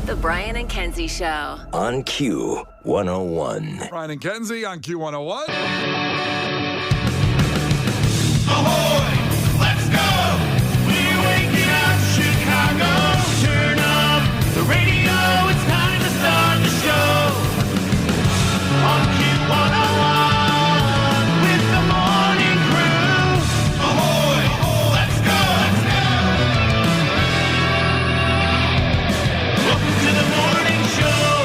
The Brian and Kenzie Show. On Q101. Brian and Kenzie on Q101. Ahoy! Let's go! We're waking up Chicago. Turn up the radio. It's time to start the show. On Q101 with the morning crew. Ahoy! Let's go! Welcome to the morning show.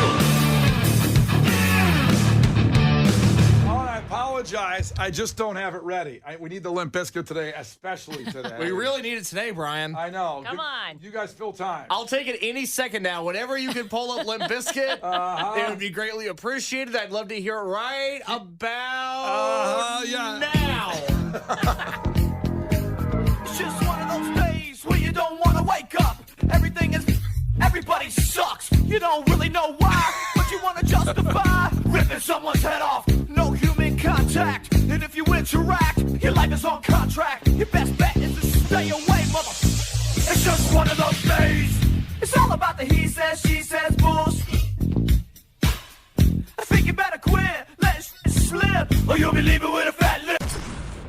Oh, I apologize. I just don't have it ready. We need the Limp Bizkit today, especially today. We really need it today, Brian. I know. Come on. You guys fill time. I'll take it any second now. Whenever you can pull up Limp Bizkit, it would be greatly appreciated. I'd love to hear it right about now. It's just one of those days where you don't want to wake up. Everybody sucks. You don't really know why, but you want to justify ripping someone's head off. No human contact, and if you interact, your life is on contract. Your best bet is to stay away, mother. It's just one of those days. It's all about the he says, she says bullshit. I think you better quit, let it slip, or you'll be leaving with a fat lip.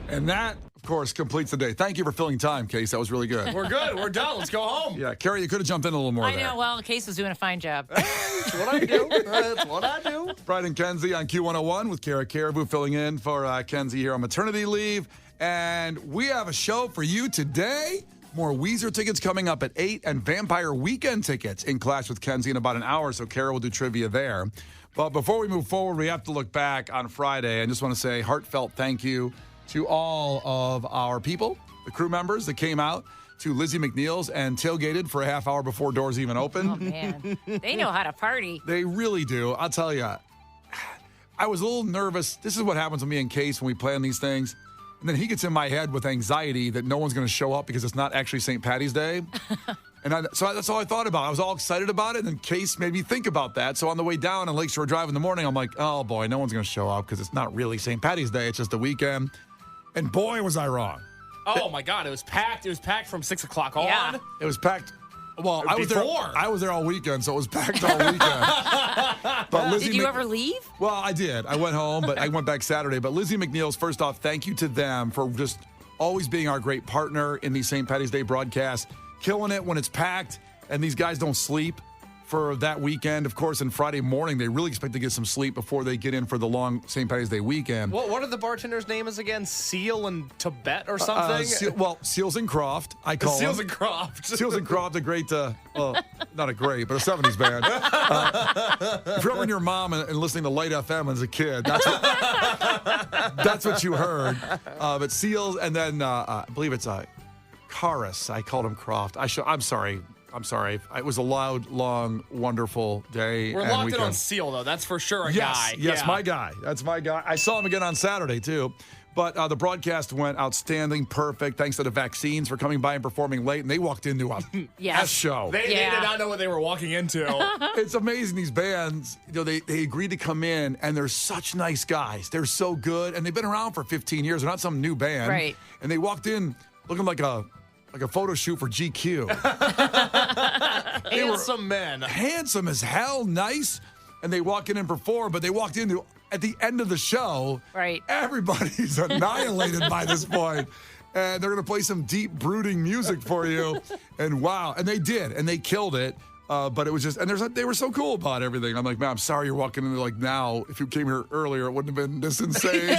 And that, of course, completes the day. Thank you for filling time, Case. That was really good. We're good. We're done. Let's go home. Yeah, Carrie, you could have jumped in a little more I there. know. Well, Case was doing a fine job. That's what I do. That's what I do. Brian and Kenzie on Q101 with Kara Caribou filling in for Kenzie here on maternity leave. And we have a show for you today. More Weezer tickets coming up at 8 and Vampire Weekend tickets in Clash with Kenzie in about an hour. So Kara will do trivia there. But before we move forward, we have to look back on Friday. I just want to say heartfelt thank you to all of our people, the crew members that came out to Lizzie McNeil's and tailgated for a half hour before doors even opened. Oh, man. They know how to party. They really do. I'll tell you, I was a little nervous. This is what happens with me and Case when we plan these things. And then he gets in my head with anxiety that no one's going to show up because it's not actually St. Patty's Day. So that's all I thought about. I was all excited about it, and Case made me think about that. So on the way down on Lakeshore Drive in the morning, I'm like, oh, boy, no one's going to show up because it's not really St. Patty's Day. It's just a weekend. And boy, was I wrong. Oh, my God. It was packed. It was packed from 6 o'clock on. Yeah. It was packed. Well, I was there all weekend, so it was packed all weekend. But Lizzie Did you ever leave? Well, I did. I went home, but I went back Saturday. But Lizzie McNeil's, first off, thank you to them for just always being our great partner in these St. Patty's Day broadcasts, killing it when it's packed, and these guys don't sleep for that weekend. Of course, and Friday morning, they really expect to get some sleep before they get in for the long St. Patty's Day weekend. What are the bartender's names again? Seal and Tibet or something? Seals and Croft, I call Seals them. and Croft. Seals and Croft, a great, not a great, but a 70s band. If you're ever in your mom and listening to Light FM as a kid, that's what you heard. But Seals, and then I believe it's Karis. I called him Croft. I'm sorry. It was a loud, long, wonderful day. We're and locked weekend. in on Seal, though. That's for sure a Yes, guy. yes, Yeah. my guy. That's my guy. I saw him again on Saturday, too. But the broadcast went outstanding, perfect. Thanks to the vaccines for coming by and performing late. And they walked into a Yes. S show. They did not know what they were walking into. It's amazing, these bands, they agreed to come in, and they're such nice guys. They're so good, and they've been around for 15 years. They're not some new band. Right. And they walked in looking like a photo shoot for GQ. Handsome men. Handsome as hell, nice. And they walk in and perform, but they walked into, at the end of the show, Right. Everybody's annihilated by this point. And they're going to play some deep, brooding music for you. And wow. And they did. And they killed it. But it was just, and they were so cool about everything. I'm like, man, I'm sorry you're walking into like now. If you came here earlier, it wouldn't have been this insane.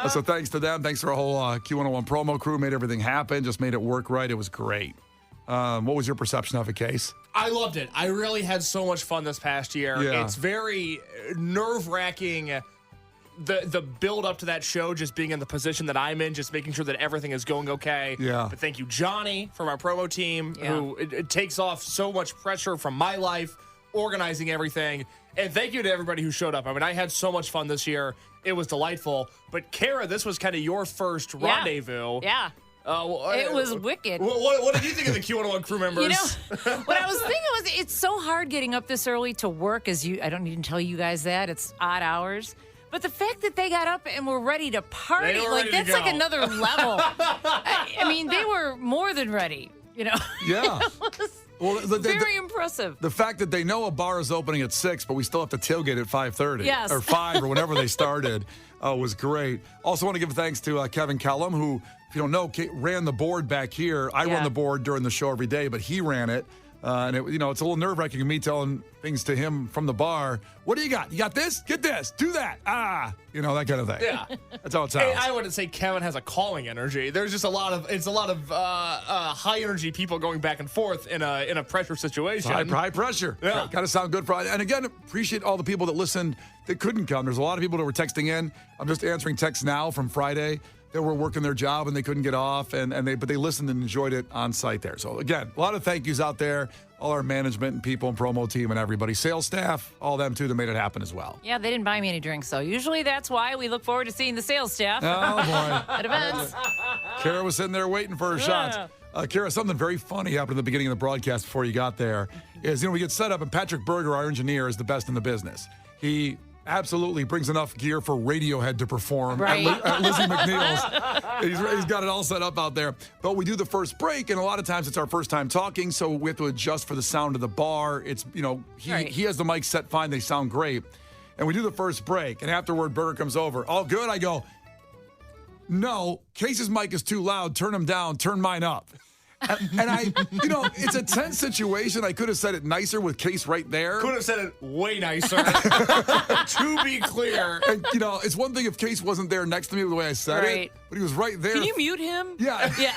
So thanks to them. Thanks to our whole Q101 promo crew. Made everything happen. Just made it work right. It was great. What was your perception of it, Case? I loved it. I really had so much fun this past year. Yeah. It's very nerve-wracking, the build up to that show, just being in the position that I'm in, just making sure that everything is going okay. Yeah. But thank you, Johnny, from our promo team, who it takes off so much pressure from my life, organizing everything. And thank you to everybody who showed up. I mean, I had so much fun this year. It was delightful. But Kara, this was kind of your first rendezvous. Yeah. It was wicked. What did you think of the Q101 crew members? You know, what I was thinking was it's so hard getting up this early to work. I don't need to tell you guys that. It's odd hours. But the fact that they got up and were ready to party, that's like another level. I mean, they were more than ready, you know. Yeah. Well, Very impressive. The fact that they know a bar is opening at 6, but we still have to tailgate at 5:30. Yes. Or 5 or whenever they started was great. Also want to give thanks to Kevin Kellum, who, if you don't know, ran the board back here. I run the board during the show every day, but he ran it. And it's a little nerve-wracking me telling things to him from the bar. What do you got? You got this? Get this. Do that. That kind of thing. Yeah. That's how it sounds. I wouldn't say Kevin has a calming energy. There's just a lot of high energy people going back and forth in a pressure situation. High pressure. Yeah. Got to sound good. And again, appreciate all the people that listened that couldn't come. There's a lot of people that were texting in. I'm just answering texts now from Friday. They were working their job and they couldn't get off, but they listened and enjoyed it on site there. So again, a lot of thank yous out there, all our management and people and promo team and everybody, sales staff, all them too that made it happen as well. Yeah, they didn't buy me any drinks, though. Usually that's why we look forward to seeing the sales staff Oh boy, at events. Kara was sitting there waiting for her shots. Kara, something very funny happened at the beginning of the broadcast before you got there. Is we get set up and Patrick Berger, our engineer, is the best in the business. He absolutely brings enough gear for Radiohead to perform at Lizzie McNeil's. He's got it all set up out there. But we do the first break, and a lot of times it's our first time talking, so we have to adjust for the sound of the bar. It's, he has the mic set fine. They sound great. And we do the first break, and afterward, Berger comes over. All good? I go, no, Case's mic is too loud. Turn him down. Turn mine up. And I, it's a tense situation. I could have said it nicer with Case right there. Could have said it way nicer. To be clear. And, it's one thing if Case wasn't there next to me the way I said it, but he was right there. Can you mute him? Yeah. Yeah.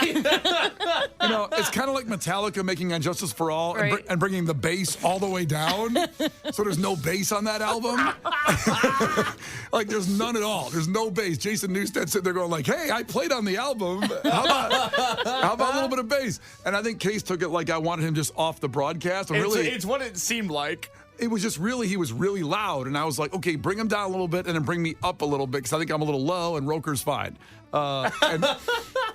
It's kind of like Metallica making Injustice for All and bringing the bass all the way down. So there's no bass on that album. Like there's none at all. There's no bass. Jason Newsted sitting there going like, hey, I played on the album. How about a little bit of bass? And I think Case took it like I wanted him just off the broadcast. It's what it seemed like. It was just he was really loud. And I was like, okay, bring him down a little bit and then bring me up a little bit because I think I'm a little low and Roker's fine. And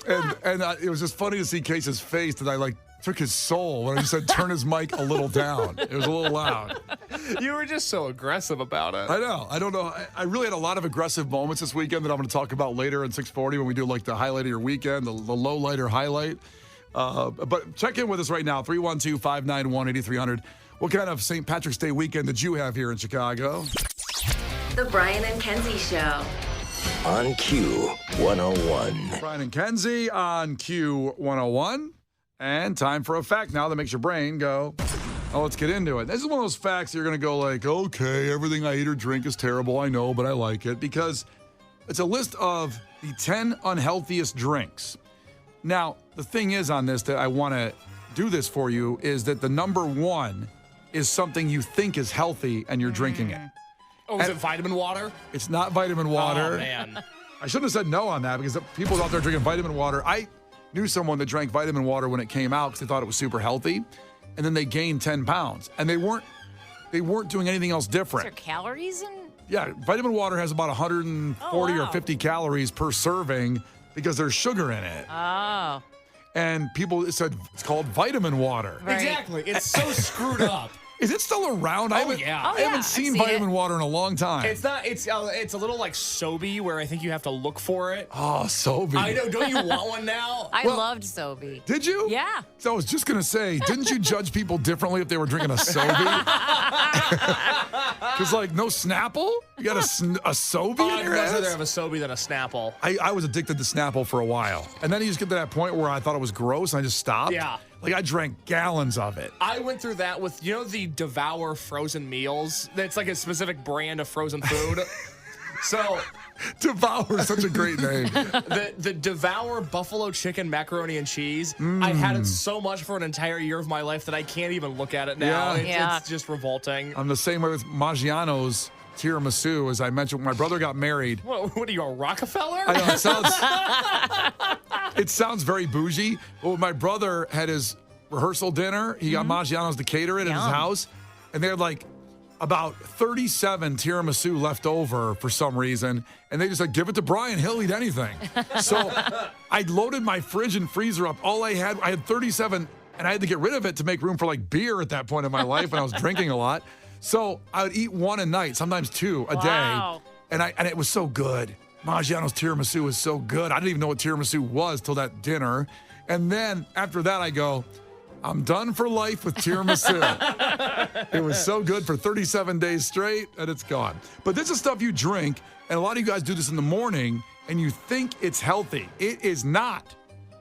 it was just funny to see Case's face that I took his soul when I just said turn his mic a little down. It was a little loud. You were just so aggressive about it. I know. I don't know. I really had a lot of aggressive moments this weekend that I'm going to talk about later in 640 when we do the highlight of your weekend, the low light or highlight. But check in with us right now, 312-591-8300. What kind of St. Patrick's Day weekend did you have here in Chicago? The Brian and Kenzie Show. On Q101. Brian and Kenzie on Q101. And time for a fact now that makes your brain go, oh, let's get into it. This is one of those facts you're going to go okay, everything I eat or drink is terrible, I know, but I like it. Because it's a list of the 10 unhealthiest drinks. Now, the thing is on this that I want to do this for you is that the number one is something you think is healthy and you're drinking it. Oh, is it vitamin water? It's not vitamin water. Oh, man. I shouldn't have said no on that because people out there drinking vitamin water. I knew someone that drank vitamin water when it came out because they thought it was super healthy. And then they gained 10 pounds. And they weren't doing anything else different. Is there calories in? Yeah, vitamin water has about 140 or 50 calories per serving because there's sugar in it. Oh. And people said it's called vitamin water. Right. Exactly. It's so screwed up. Is it still around? I haven't seen vitamin water in a long time. It's not. It's a little like Sobe, where I think you have to look for it. Oh, Sobe. I know. Don't you want one now? I loved Sobe. Did you? Yeah. So I was just going to say, didn't you judge people differently if they were drinking a Sobe? Because, no Snapple? You got a Sobe in your I'd ass? rather have a Sobe than a Snapple. I was addicted to Snapple for a while. And then you just get to that point where I thought it was gross and I just stopped. Yeah. I drank gallons of it. I went through that with, the Devour frozen meals. That's like a specific brand of frozen food. So Devour is such a great name. The Devour buffalo chicken macaroni and cheese. I had it so much for an entire year of my life that I can't even look at it now. Yeah. It's just revolting. I'm the same way with Maggiano's tiramisu. As I mentioned, when my brother got married. What are you, a Rockefeller? I know, it sounds very bougie. But when my brother had his rehearsal dinner, he got Maggiano's to cater it in his house. And they had about 37 tiramisu left over for some reason. And they just said, give it to Brian. He'll eat anything. So I loaded my fridge and freezer up. I had 37, and I had to get rid of it to make room for beer at that point in my life when I was drinking a lot. So I would eat one a night, sometimes two a day. And it was so good. Maggiano's tiramisu was so good. I didn't even know what tiramisu was till that dinner. And then after that, I go, I'm done for life with tiramisu. It was so good for 37 days straight, and it's gone. But this is stuff you drink, and a lot of you guys do this in the morning, and you think it's healthy. It is not.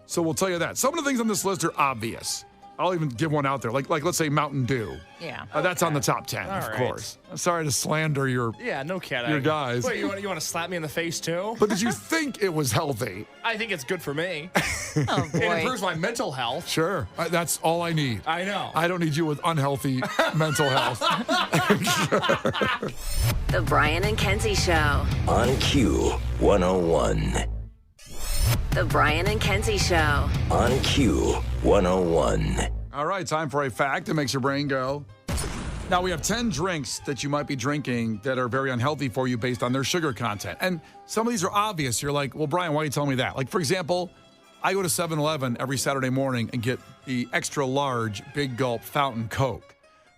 So we'll tell you that. Some of the things on this list are obvious. I'll even give one out there, like let's say Mountain Dew. Yeah. That's on the top 10, of course. I'm sorry to slander your no kidding. Your guys. Wait, you want to slap me in the face too? But did you think it was healthy? I think it's good for me. Oh, boy. It improves my mental health. Sure. That's all I need. I know. I don't need you with unhealthy mental health. The Brian and Kenzie Show. On Q101. The Brian and Kenzie Show. On Q101. All right, time for a fact that makes your brain go. Now, we have 10 drinks that you might be drinking that are very unhealthy for you based on their sugar content. And some of these are obvious. You're like, well, Brian, why are you telling me that? Like, for example, I go to 7-Eleven every Saturday morning and get the extra large Big Gulp Fountain Coke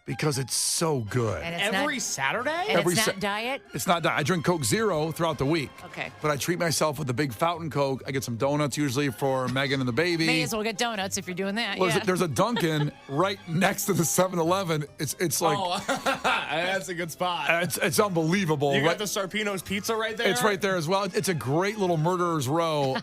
because it's so good. And it's Every Saturday? And Every it's sa- not diet? It's not diet. I drink Coke Zero throughout the week. Okay. But I treat myself with a big fountain Coke. I get some donuts usually for Megan and the baby. May as well get donuts if you're doing that. Well, Yeah. there's a Dunkin' right next to the 7-Eleven. It's like That's a good spot. it's unbelievable. You got right? the Sarpino's Pizza right there? It's right there as well. It's a great little murderer's row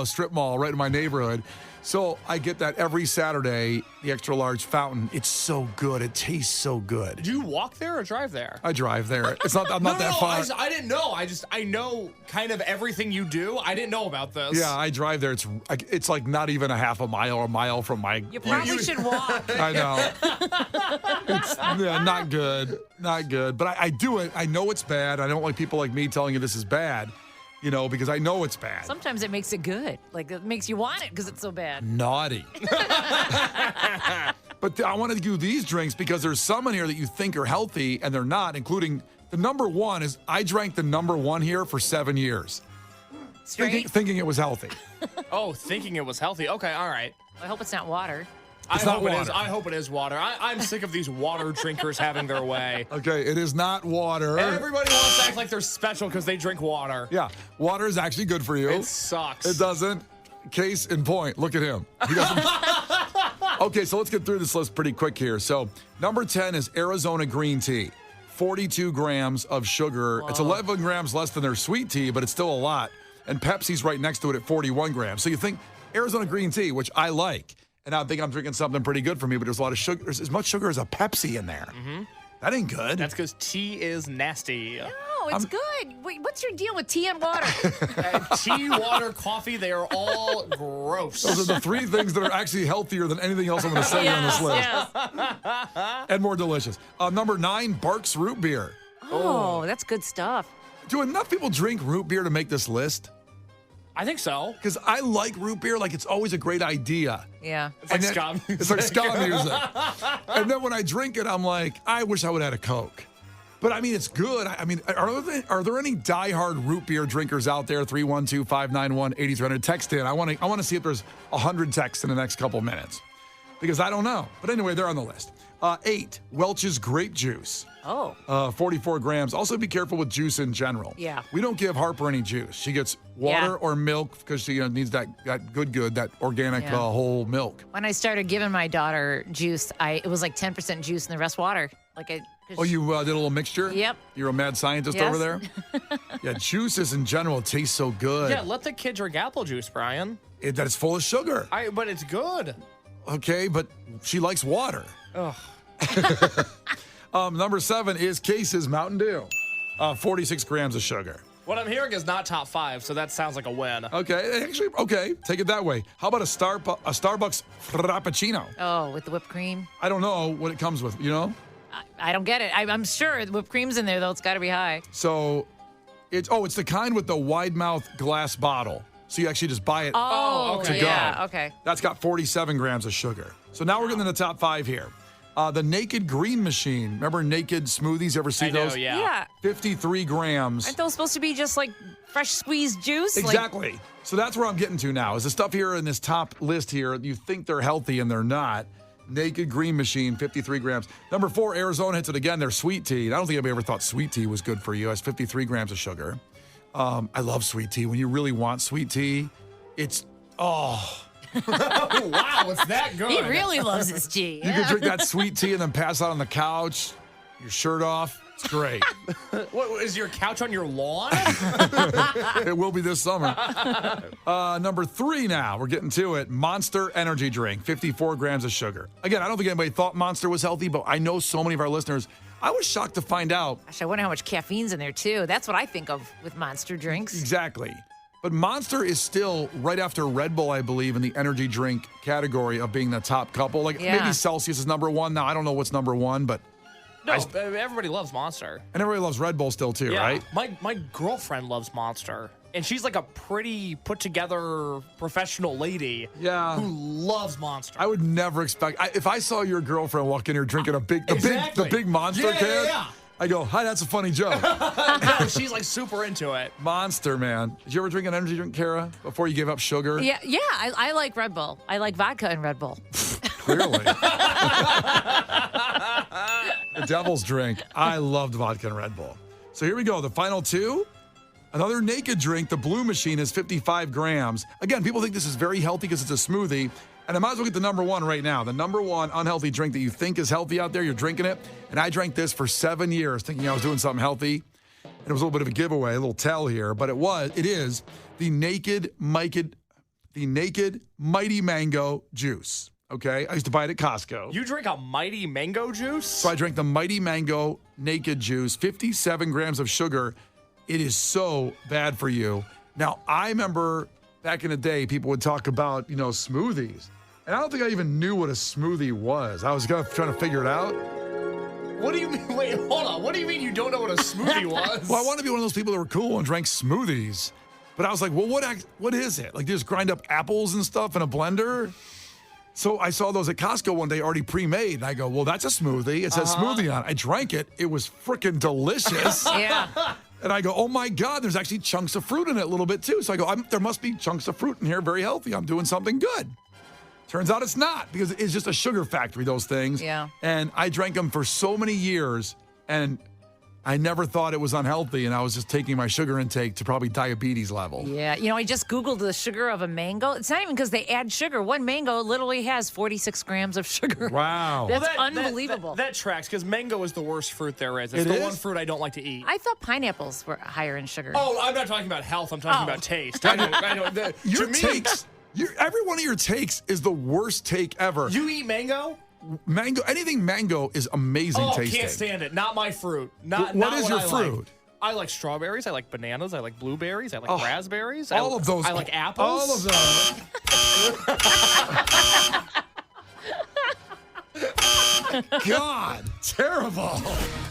strip mall right in my neighborhood. So I get that every Saturday, the extra large fountain. It's so good. It tastes so good. Do you walk there or drive there? I drive there. It's not. I'm not that far. I didn't know. I know kind of everything you do. I didn't know about this. Yeah, I drive there. It's like not even a half a mile or a mile from my. You probably should walk. I know. It's not good. Not good. But I do it. I know it's bad. I don't like people like me telling you this is bad, because I know it's bad. Sometimes it makes it good. Like, it makes you want it because it's so bad. Naughty. But I wanted to do these drinks because there's some in here that you think are healthy and they're not, including the number one is I drank the number one here for 7 years. Straight? Thinking it was healthy. Oh, thinking it was healthy. Okay, all right. I hope it's not water. It's not It is. water. I hope it is water. I'm sick of these water drinkers having their way. Okay, it is not water. Everybody wants to act like they're special because they drink water. Yeah, water is actually good for you. It sucks. It doesn't. Case in point. Look at him. He doesn't. Okay, so let's get through this list pretty quick here. So, number 10 is Arizona green tea. 42 grams of sugar. It's 11 grams less than their sweet tea, but it's still a lot. And Pepsi's right next to it at 41 grams. So you think Arizona green tea, which I like, and I think I'm drinking something pretty good for me, but there's a lot of sugar. There's as much sugar as a Pepsi in there. Mm-hmm. That ain't good. That's because tea is nasty. No, it's good. Wait, what's your deal with tea and water? Tea, water, coffee, they are all gross. Those are the three things that are actually healthier than anything else I'm going to say on this list. Yes. And more delicious. Number 9, Barks root beer. Oh, that's good stuff. Do enough people drink root beer to make this list? I think so. Because I like root beer. Like, it's always a great idea. Yeah. It's like And ska then- music. It's like ska music. And then when I drink it, I'm like, I wish I would have had a Coke. But I mean, it's good. I mean, are there any diehard root beer drinkers out there? 312-591-8300. Text in. I want to see if there's 100 texts in the next couple minutes. Because I don't know. But anyway, they're on the list. 8, Welch's grape juice. Oh. 44 grams. Also, be careful with juice in general. Yeah. We don't give Harper any juice. She gets water Yeah. or milk because she needs that good, that organic Yeah. whole milk. When I started giving my daughter juice, it was like 10% juice and the rest water. Oh, you did a little mixture? Yep. You're a mad scientist Yes. over there? Yeah, juices in general taste so good. Yeah, let the kid drink apple juice, Brian. That it's full of sugar. But it's good. Okay, but she likes water. Ugh. Number 7 is Case's Mountain Dew. 46 grams of sugar. What I'm hearing is not top 5, so that sounds like a win. Okay, actually, okay, take it that way. How about a Starbucks Frappuccino? Oh, with the whipped cream? I don't know what it comes with, I don't get it. I'm sure the whipped cream's in there, though. It's got to be high. So, it's the kind with the wide mouth glass bottle. So you actually just buy it Oh, to yeah. go. Okay. That's got 47 grams of sugar. So now we're getting in the top 5 here. The Naked Green Machine. Remember Naked Smoothies? Ever see I know, those? yeah. 53 grams. Aren't those supposed to be just like fresh squeezed juice? Exactly. So that's where I'm getting to now. Is the stuff here in this top list here, you think they're healthy and they're not. Naked Green Machine, 53 grams. Number 4, Arizona hits it again. Their sweet tea. I don't think anybody ever thought sweet tea was good for you. It's 53 grams of sugar. I love sweet tea. When you really want sweet tea, it's Wow, it's that good. He really loves his tea. You could drink that sweet tea and then pass out on the couch, your shirt off. It's great. What, is your couch on your lawn? It will be this summer. Number 3 now. We're getting to it. Monster energy drink, 54 grams of sugar. Again, I don't think anybody thought Monster was healthy, but I know so many of our listeners. I was shocked to find out. Gosh, I wonder how much caffeine's in there, too. That's what I think of with Monster drinks. Exactly. But Monster is still right after Red Bull, I believe, in the energy drink category of being the top couple. Like maybe Celsius is number 1 now. I don't know what's number 1, but No, everybody loves Monster. and everybody loves Red Bull still too, right? My girlfriend loves Monster. And she's like a pretty put-together professional lady Yeah. who loves Monster. I would never expect. If I saw your girlfriend walk in here drinking the Exactly. big Monster Yeah, can, yeah. I go, "Hi, that's a funny joke." No, she's like super into it. Monster, man. Did you ever drink an energy drink, Kara, before you gave up sugar? Yeah, I like Red Bull. I like vodka and Red Bull. Clearly. The devil's drink. I loved vodka and Red Bull. So here we go. The final 2. Another naked drink. The Blue Machine is 55 grams. Again, people think this is very healthy because it's a smoothie. And I might as well get the number 1 right now. The number 1 unhealthy drink that you think is healthy out there, you're drinking it. And I drank this for 7 years thinking I was doing something healthy. And it was a little bit of a giveaway, a little tell here. But it is the Naked Mighty Mango Juice. Okay? I used to buy it at Costco. You drink a Mighty Mango juice? So I drank the Mighty Mango Naked Juice, 57 grams of sugar. It is so bad for you. Now, I remember back in the day, people would talk about, smoothies. And I don't think I even knew what a smoothie was. I was trying to figure it out. What do you mean? Wait, hold on. What do you mean you don't know what a smoothie was? Well, I wanted to be one of those people that were cool and drank smoothies. But I was like, well, what is it? Like, they just grind up apples and stuff in a blender? So I saw those at Costco one day already pre-made. And I go, well, that's a smoothie. It says smoothie on it. I drank it. It was freaking delicious. Yeah. And I go, oh my God, there's actually chunks of fruit in it a little bit too. So I go, there must be chunks of fruit in here, very healthy. I'm doing something good. Turns out it's not, because it's just a sugar factory, those things. Yeah. And I drank them for so many years, and I never thought it was unhealthy, and I was just taking my sugar intake to probably diabetes level. Yeah. I just Googled the sugar of a mango. It's not even because they add sugar. One mango literally has 46 grams of sugar. Wow. That's unbelievable. That tracks, because mango is the worst fruit there is. It's It the is? one fruit I don't like to eat. I thought pineapples were higher in sugar. Oh, I'm not talking about health. I'm talking about taste. I know. Your To me, takes, every one of your takes is the worst take ever. You eat mango? Anything mango is amazing Oh, tasting. can't stand it. Not my fruit. Not What not is your I fruit? Like. I like strawberries. I like bananas. I like blueberries. I like raspberries. All of those. I like apples. All of them. God, terrible.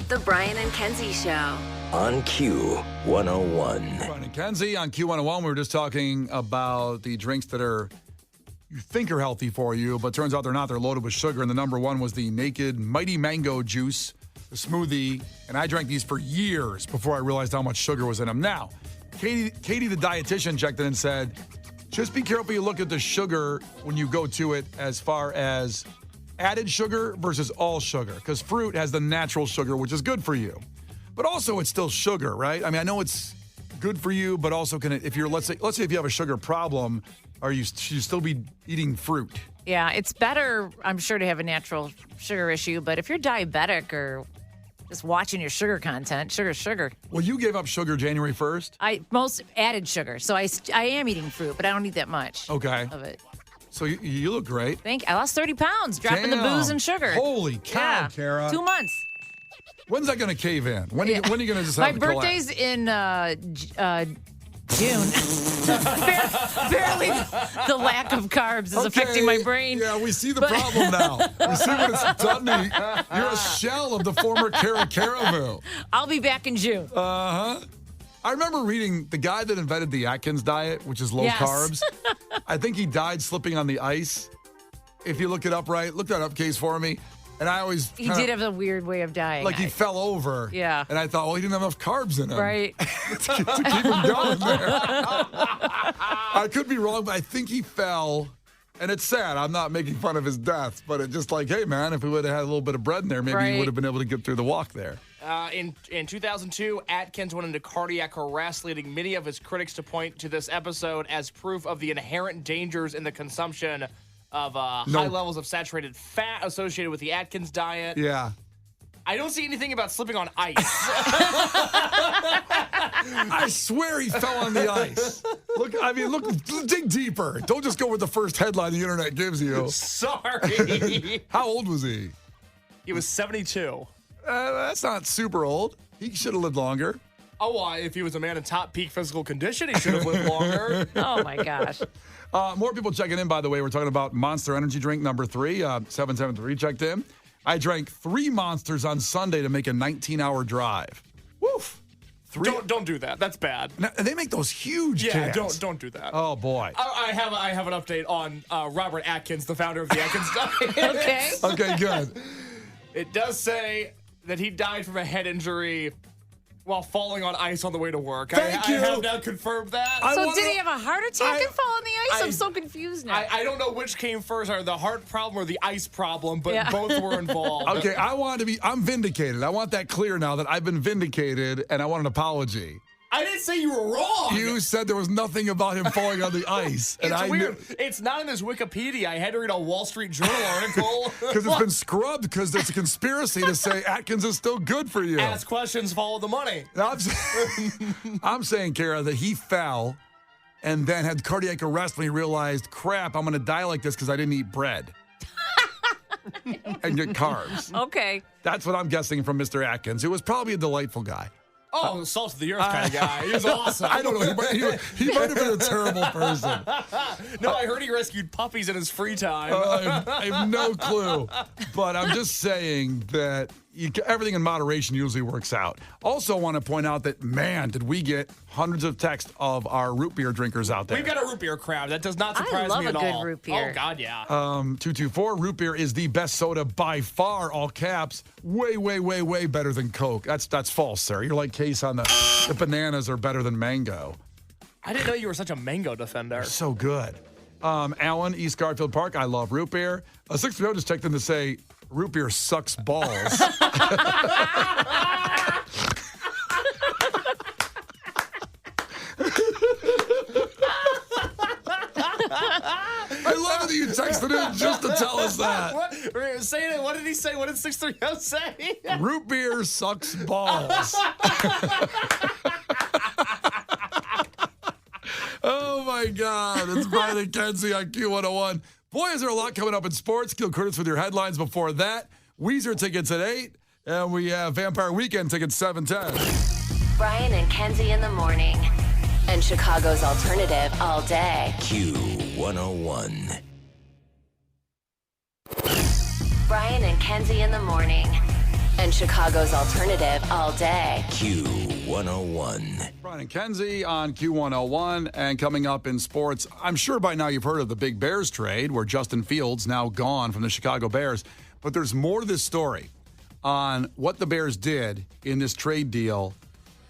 The Brian and Kenzie Show. On Q101. Brian and Kenzie on Q101. We were just talking about the drinks that you think are healthy for you, but turns out they're not. They're loaded with sugar. And the number 1 was the Naked Mighty Mango Juice, the smoothie. And I drank these for years before I realized how much sugar was in them. Now, Katie the dietitian, checked in and said, just be careful you look at the sugar when you go to it as far as added sugar versus all sugar, because fruit has the natural sugar, which is good for you. But also, it's still sugar, right? I mean, I know it's good for you, but also if you're, let's say if you have a sugar problem, should you still be eating fruit? Yeah, it's better, I'm sure, to have a natural sugar issue. But if you're diabetic or just watching your sugar content, sugar. Well, you gave up sugar January 1st? Most added sugar. So I am eating fruit, but I don't eat that much Okay. of it. So you look great. I lost 30 pounds dropping the booze and sugar. Holy cow, Yeah. Kara. 2 months. When's that going to cave in? When are you going to decide My to collapse? birthday's in June. Barely the lack of carbs is affecting my brain. Yeah, we see the problem now. We see what it's done to you. You're a shell of the former Kara Caribou. I'll be back in June. I remember reading the guy that invented the Atkins diet, which is low Yes. carbs. I think he died slipping on the ice. If you look it up right, look that up, Case, for me. And I always He did have a weird way of dying. like he fell over. Yeah. And I thought, well, he didn't have enough carbs in him. Right. to keep him going there. I could be wrong, but I think he fell. And it's sad. I'm not making fun of his death, but it's just like, hey, man, if we would have had a little bit of bread in there, maybe he Right. would have been able to get through the walk there. In 2002, Atkins went into cardiac arrest, leading many of his critics to point to this episode as proof of the inherent dangers in the consumption of high levels of saturated fat associated with the Atkins diet. Yeah. I don't see anything about slipping on ice. I swear he fell on the ice. Look, dig deeper. Don't just go with the first headline the internet gives you. Sorry. How old was he? He was 72. That's not super old. He should have lived longer. Oh, well, if he was a man in top peak physical condition, he should have lived longer. Oh, my gosh. More people checking in, by the way. We're talking about Monster Energy drink number 3. 773 checked in. I drank 3 Monsters on Sunday to make a 19-hour drive. Woof. 3. Don't do that. That's bad. Now, they make those huge Yeah, cans. don't do that. Oh, boy. I have an update on Robert Atkins, the founder of the Atkins diet. Okay. Okay, good. It does say that he died from a head injury while falling on ice on the way to work. Thank you. I have now confirmed that. So did he have a heart attack and fall on the ice? I'm so confused now. I don't know which came first, or the heart problem or the ice problem, but both were involved. Okay, I'm vindicated. I want that clear now that I've been vindicated, and I want an apology. I didn't say you were wrong. You said there was nothing about him falling on the ice. And It's weird. It's not in this Wikipedia. I had to read a Wall Street Journal article. Because it's been scrubbed because there's a conspiracy to say Atkins is still good for you. Ask questions, follow the money. I'm saying, Kara, that he fell and then had cardiac arrest when he realized, crap, I'm going to die like this because I didn't eat bread and get carbs. Okay. That's what I'm guessing from Mr. Atkins, who was probably a delightful guy. Oh, salt of the earth kind of guy. He was awesome. I don't know. He might have been a terrible person. No, I heard he rescued puppies in his free time. I have no clue. But I'm just saying that everything in moderation usually works out. Also want to point out that, man, did we get hundreds of texts of our root beer drinkers out there. We've got a root beer crowd. That does not surprise me at all. I love a good root beer. Oh, God, yeah. 224, root beer is the best soda by far, all caps. Way, way, way, way better than Coke. That's false, sir. You're like Case on the bananas are better than mango. I didn't know you were such a mango defender. So good. Alan, East Garfield Park, I love root beer. 630 just checked in to say, root beer sucks balls. I love it that you texted in just to tell us that. What did he say? What did 630 say? Root beer sucks balls. Oh, my God. It's Brian and Kenzie on Q101. Boy, is there a lot coming up in sports. Gil Curtis with your headlines before that. Weezer tickets at 8. And we have Vampire Weekend tickets 7:10. Brian and Kenzie in the morning. And Chicago's alternative all day. Q101. Brian and Kenzie in the morning. And Chicago's alternative all day. Q101. Brian and Kenzie on Q101. And coming up in sports, I'm sure by now you've heard of the Big Bears trade where Justin Fields now gone from the Chicago Bears. But there's more to this story on what the Bears did in this trade deal.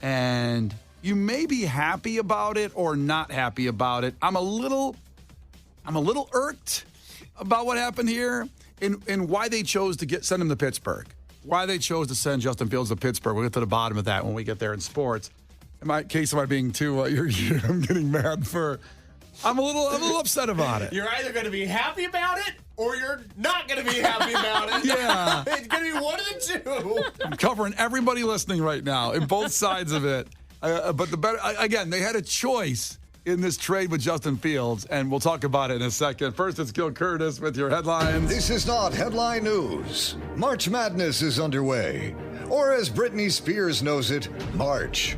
And you may be happy about it or not happy about it. I'm a little irked about what happened here and why they chose to send him to Pittsburgh. Why they chose to send Justin Fields to Pittsburgh. We'll get to the bottom of that when we get there in sports. In my case, am I being too? I'm getting mad for. I'm a little upset about it. You're either going to be happy about it or you're not going to be happy about it. Yeah. It's going to be one of the two. I'm covering everybody listening right now in both sides of it. But the better, again, they had a choice in this trade with Justin Fields, and we'll talk about it in a second. First, it's Gil Curtis with your headlines. This is not headline news. March Madness is underway, or as Britney Spears knows it, March.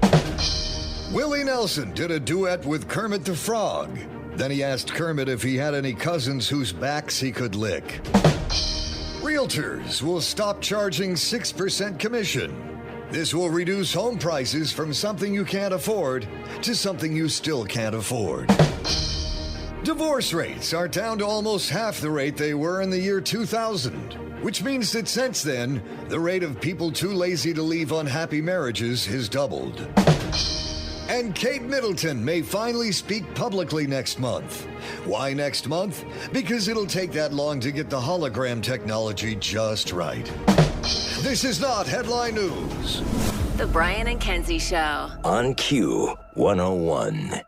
Willie Nelson did a duet with Kermit the Frog. Then he asked Kermit if he had any cousins whose backs he could lick. Realtors will stop charging 6% commission. This will reduce home prices from something you can't afford to something you still can't afford. Divorce rates are down to almost half the rate they were in the year 2000, which means that since then, the rate of people too lazy to leave unhappy marriages has doubled. And Kate Middleton may finally speak publicly next month. Why next month? Because it'll take that long to get the hologram technology just right. This is not headline news. The Brian and Kenzie Show. On Q 101.